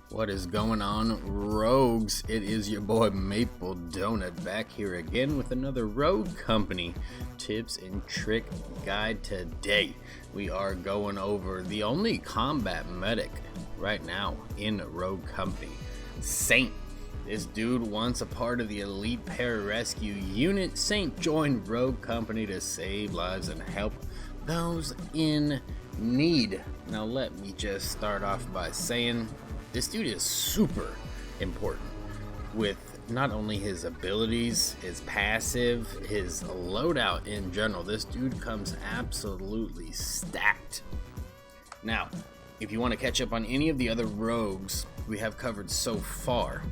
What is going on, rogues? It is your boy Maple Dounut back here again with another Rogue Company tips and trick guide. Today we are going over the only combat medic right now in Rogue Company, Saint. This dude once a part of the elite pararescue unit. Saint joined Rogue Company to save lives and help those in need. Now let me just start off by saying this dude is super important with not only his abilities, his passive, his loadout in general. This dude comes absolutely stacked. Now, if you want to catch up on any of the other rogues we have covered so far,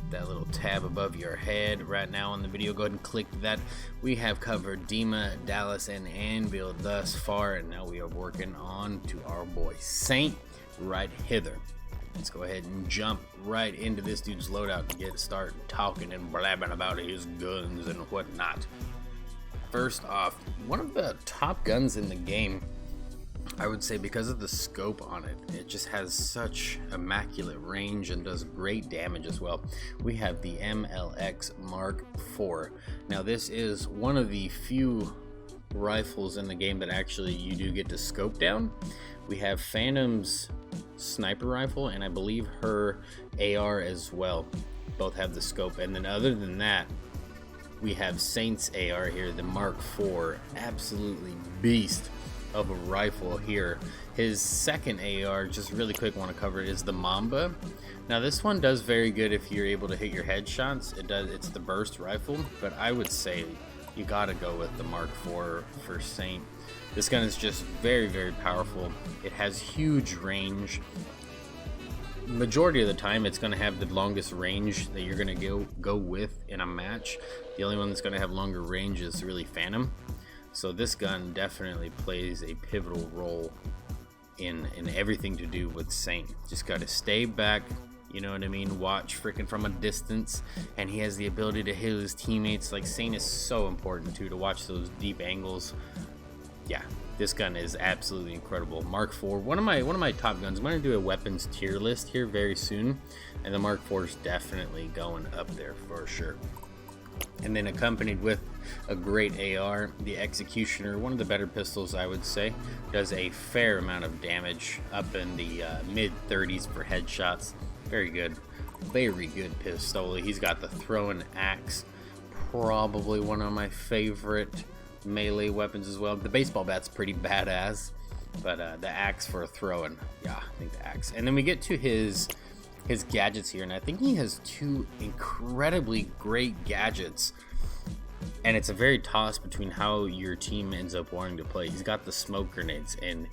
that little tab above your head right now on the video, go ahead and click that. We have covered Dima, Dallas, and Anvil thus far, and now we are working on to our boy Saint right hither. Let's go ahead and jump right into this dude's loadout and get started talking and blabbing about his guns and whatnot. First off, one of the top guns in the game, I would say, because of the scope on it. It just has such immaculate range and does great damage as well. We have the MLX Mark IV. Now this is one of the few rifles in the game that actually you do get to scope down. We have Phantom's sniper rifle and I believe her AR as well. Both have the scope, and then other than that, we have Saint's AR here, the Mark IV. Absolutely beast of a rifle here. His second AR, just really quick want to cover it, is the Mamba. Now this one does very good if you're able to hit your headshots. It's the burst rifle, but I would say you gotta go with the Mark IV for Saint. This gun is just very, very powerful. It has huge range. Majority of the time it's going to have the longest range that you're going to go with in a match. The only one that's going to have longer range is really Phantom. So this gun definitely plays a pivotal role in everything to do with Saint. Just got to stay back, you know what I mean, watch freaking from a distance, and he has the ability to hit his teammates. Like, Saint is so important too, to watch those deep angles. Yeah, this gun is absolutely incredible. Mark IV, one of my top guns. I'm going to do a weapons tier list here very soon, and the Mark IV is definitely going up there for sure. And then accompanied with a great AR, the Executioner, one of the better pistols I would say, does a fair amount of damage, up in the mid 30s for headshots. Very good pistol. He's got the throwing axe, probably one of my favorite melee weapons as well. The baseball bat's pretty badass, but the axe for throwing, yeah, I think the axe. And then we get to his gadgets here, and I think he has two incredibly great gadgets, and it's a very toss between how your team ends up wanting to play. He's got the smoke grenades, and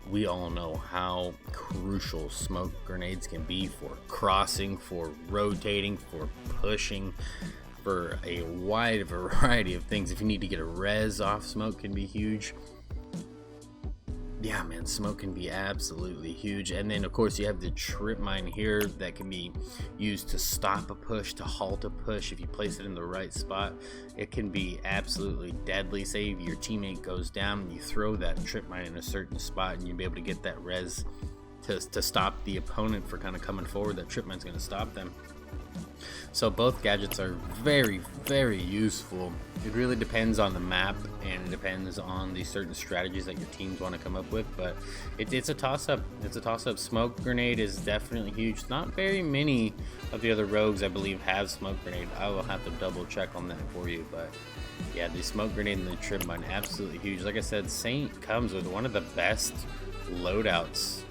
we all know how crucial smoke grenades can be for crossing, for rotating, for pushing, for a wide variety of things. If you need to get a res off, smoke can be huge. Yeah, man, smoke can be absolutely huge. And then of course you have the trip mine here that can be used to stop a push, to halt a push. If you place it in the right spot, it can be absolutely deadly. Say if your teammate goes down and you throw that trip mine in a certain spot, and you'll be able to get that res to stop the opponent for kind of coming forward. That trip mine's going to stop them. So both gadgets are very, very useful. It really depends on the map, and it depends on the certain strategies that your teams want to come up with, but it's a toss-up. It's a toss-up. Smoke grenade is definitely huge. Not very many of the other rogues, I believe, have smoke grenade. I will have to double check on that for you, but yeah, the smoke grenade and the trip mine, absolutely huge. Like I said, Saint comes with one of the best loadouts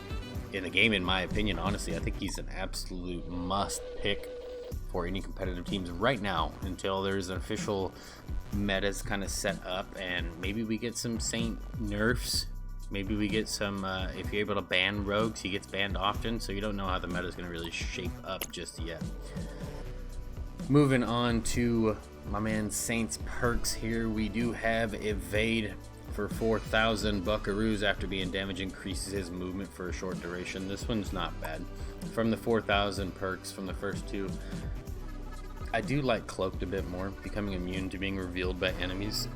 in the game, in my opinion. Honestly, I think he's an absolute must pick for any competitive teams right now, until there's an official metas kind of set up, and maybe we get some Saint nerfs. Maybe we get some, if you're able to ban rogues, he gets banned often, so you don't know how the meta is going to really shape up just yet. Moving on to my man Saint's perks here, we do have Evade for 4,000 buckaroos. After being damaged, increases his movement for a short duration. This one's not bad. From the 4,000 perks from the first two, I do like Cloaked a bit more, becoming immune to being revealed by enemies.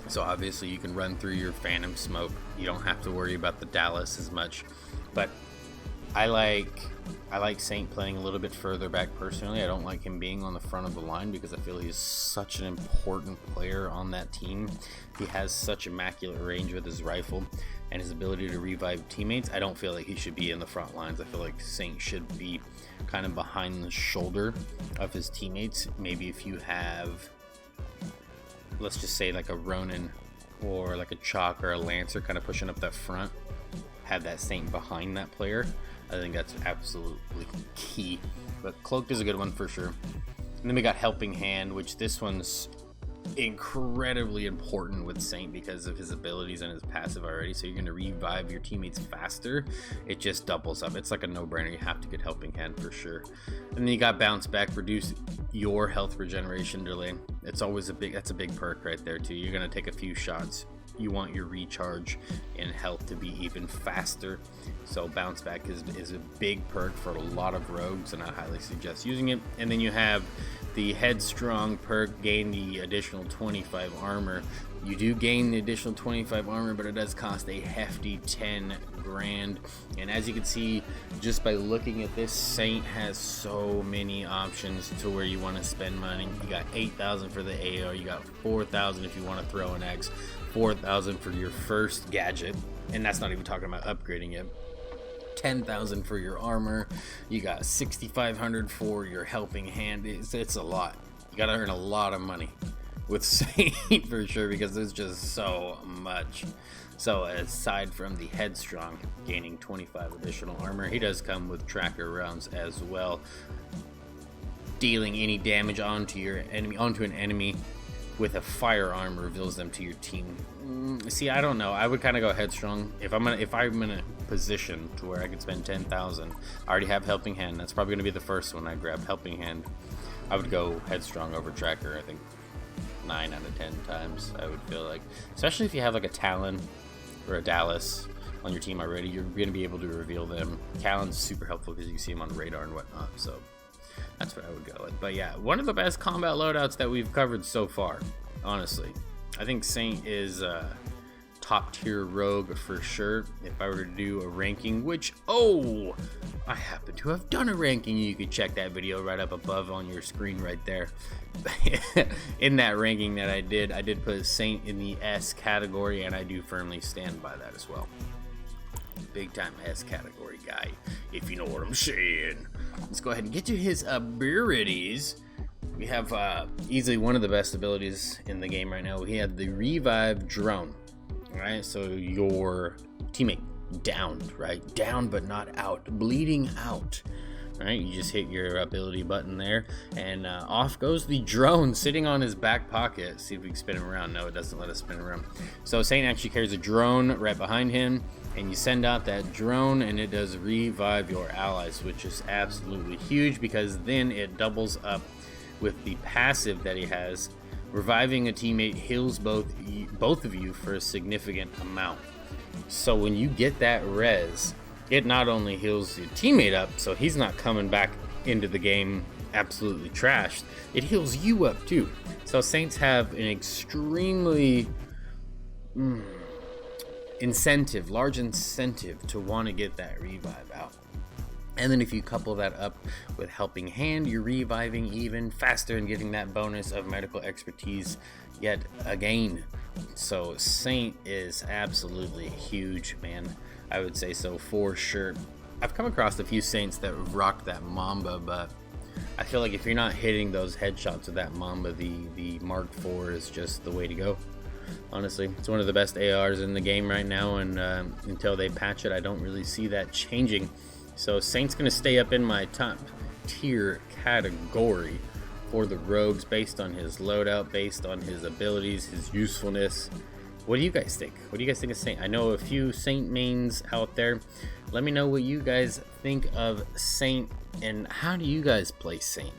So obviously you can run through your Phantom smoke. You don't have to worry about the Dallas as much. But I like I like Saint playing a little bit further back personally. I don't like him being on the front of the line because I feel he's such an important player on that team. He has such immaculate range with his rifle and his ability to revive teammates. I don't feel like he should be in the front lines. I feel like Saint should be kind of behind the shoulder of his teammates. Maybe if you have, let's just say like a Ronin or like a Chalk or a Lancer kind of pushing up that front, have that Saint behind that player. I think that's absolutely key. But Cloaked is a good one for sure. And then we got Helping Hand, which this one's incredibly important with Saint because of his abilities and his passive already. So you're going to revive your teammates faster. It just doubles up. It's like a no-brainer. You have to get Helping Hand for sure. And then you got Bounce Back, reduce your health regeneration delay. It's always that's a big perk right there too. You're going to take a few shots. You want your recharge in health to be even faster, so Bounce Back is a big perk for a lot of rogues, and I highly suggest using it. And then you have the Headstrong perk, gain the additional 25 armor. You do gain the additional 25 armor, but it does cost a hefty 10 grand. And as you can see, just by looking at this, Saint has so many options to where you want to spend money. You got 8,000 for the AR, you got 4,000 if you want to throw an X, 4,000 for your first gadget, and that's not even talking about upgrading it. 10,000 for your armor. You got 6,500 for your Helping Hand. It's a lot. You gotta earn a lot of money with Saint for sure because there's just so much. So aside from the Headstrong gaining 25 additional armor, he does come with tracker rounds as well, dealing any damage onto an enemy with a firearm reveals them to your team. See, I don't know. I would kind of go Headstrong. If I'm in a position to where I could spend 10,000, I already have Helping Hand. That's probably going to be the first one I grab. Helping Hand. I would go Headstrong over Tracker. I think 9 out of 10 times. I would feel like, especially if you have like a Talon or a Dallas on your team already, you're going to be able to reveal them. Talon's super helpful because you can see him on radar and whatnot. So that's what I would go with. But yeah, one of the best combat loadouts that we've covered so far, honestly. I think Saint is top tier rogue for sure. If I were to do a ranking, which, I happen to have done a ranking. You could check that video right up above on your screen right there. In that ranking that I did put Saint in the S category, and I do firmly stand by that as well. Big time S category guy, if you know what I'm saying. Let's go ahead and get to his abilities. We have easily one of the best abilities in the game right now. We have the Revive Drone. Alright, so your teammate downed, right? Down but not out, bleeding out. Alright, you just hit your ability button there, and off goes the drone sitting on his back pocket. See if we can spin him around. No, it doesn't let us spin around. So Saint actually carries a drone right behind him, and you send out that drone, and it does revive your allies, which is absolutely huge because then it doubles up with the passive that he has. Reviving a teammate heals both of you for a significant amount. So when you get that res, it not only heals your teammate up, so he's not coming back into the game absolutely trashed, it heals you up too. So Saints have an extremely large incentive to want to get that revive out. And then if you couple that up with Helping Hand, you're reviving even faster and getting that bonus of medical expertise yet again. So Saint is absolutely huge, man. I would say so for sure. I've come across a few Saints that rocked that Mamba, but I feel like if you're not hitting those headshots with that Mamba, the Mark IV is just the way to go. Honestly, it's one of the best ARs in the game right now, and until they patch it, I don't really see that changing. So Saint's going to stay up in my top tier category for the rogues based on his loadout, based on his abilities, his usefulness. What do you guys think? What do you guys think of Saint? I know a few Saint mains out there. Let me know what you guys think of Saint, and how do you guys play Saint?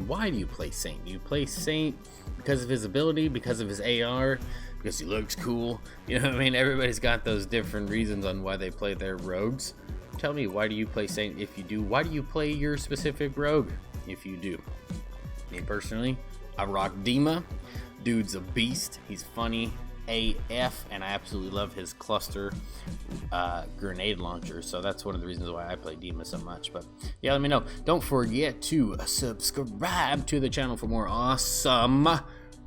Why do you play Saint? Do you play Saint because of his ability, because of his AR, because he looks cool? You know what I mean? Everybody's got those different reasons on why they play their rogues. Tell me, why do you play Saint if you do? Why do you play your specific rogue if you do? Me personally, I rock Dima. Dude's a beast. He's funny. AF, and I absolutely love his cluster grenade launcher. So that's one of the reasons why I play Dima so much. But yeah, let me know. Don't forget to subscribe to the channel for more awesome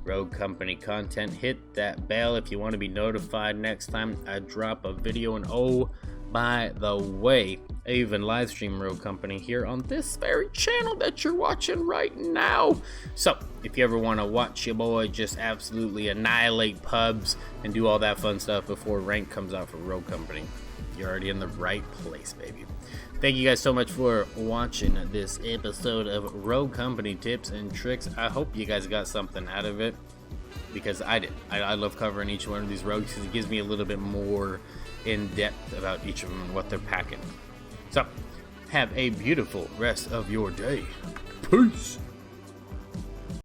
Rogue Company content. Hit that bell if you want to be notified next time I drop a video. And oh, by the way, I even live stream Rogue Company here on this very channel that you're watching right now. So if you ever want to watch your boy just absolutely annihilate pubs and do all that fun stuff before rank comes out for Rogue Company, you're already in the right place, baby. Thank you guys so much for watching this episode of Rogue Company Tips and Tricks. I hope you guys got something out of it, because I did. I love covering each one of these rogues because it gives me a little bit more in depth about each of them and what they're packing. So, have a beautiful rest of your day. Peace.